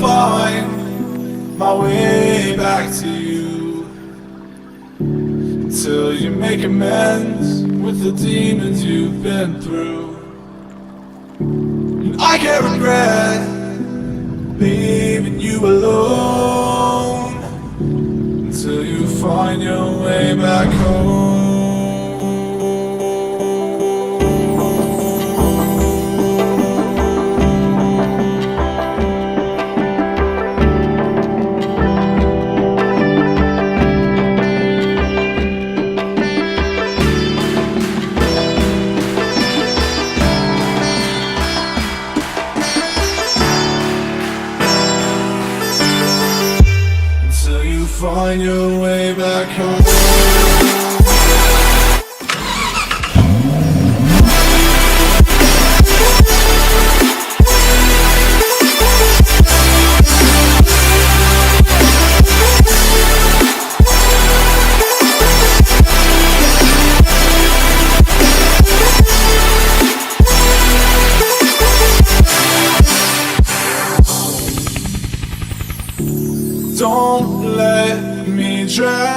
find my way back to you, until you make amends with the demons you've been through. And I can't regret leaving you alone, until you find your way back home. Find your way back home. Don't let me drown.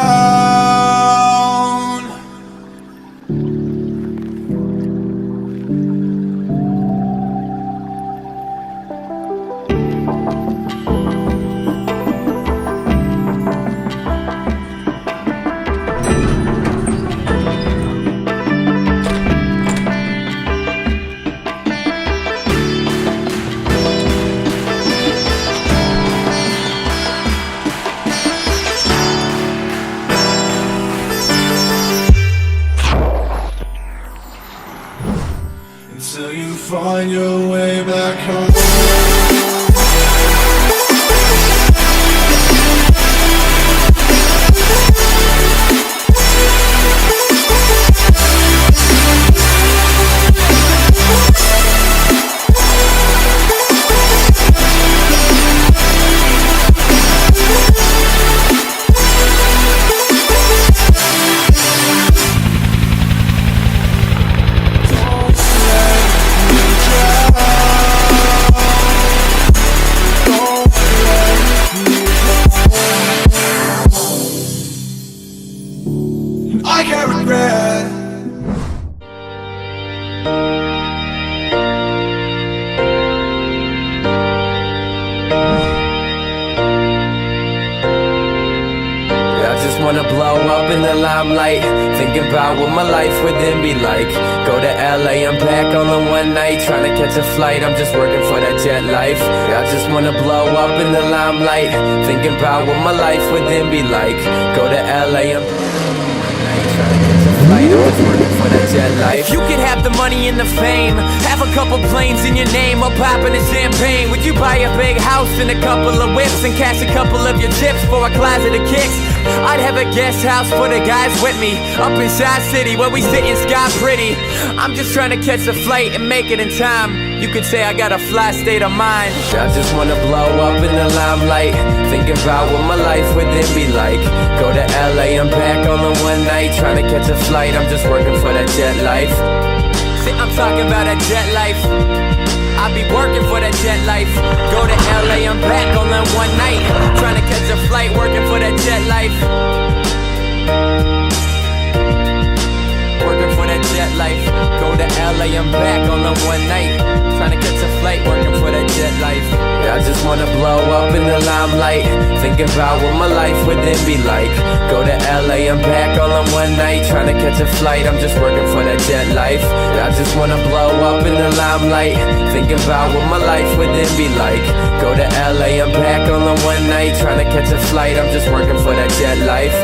Until you find your way back home. I can't regret. I just wanna blow up in the limelight, thinking about what my life would then be like. Go to LA, I'm back on the one night, trying to catch a flight, I'm just working for that jet life. I just wanna blow up in the limelight, thinking about what my life would then be like. Go to LA, I'm if you could have the money and the fame, have a couple planes in your name, or popping a champagne, would you buy a big house and a couple of whips, and cash a couple of your chips for a closet of kicks? I'd have a guest house for the guys with me, up in Side City where we sit in sky pretty. I'm just trying to catch a flight and make it in time. You could say I got a fly state of mind. I just wanna blow up in the limelight, thinking about what my life would then be like. Go to LA, I'm back on the one night, trying to catch a flight, I'm just working for that jet life. See, I'm talking about that jet life, I be working for that jet life. Go to LA, I'm back on that one night, trying to catch a flight, working for that jet life. Working for that jet life. Go to LA, I'm back on the one night, trying to catch a flight, working for that jet life. Yeah, I just wanna blow up in the limelight, thinking about what my life would then be like. Go to LA, I'm back on the one night, trying to catch a flight, I'm just working for that jet life. Yeah, I just wanna blow up in the limelight, thinking about what my life would then be like. Go to LA, I'm back on the one night, trying to catch a flight, I'm just working for that jet life.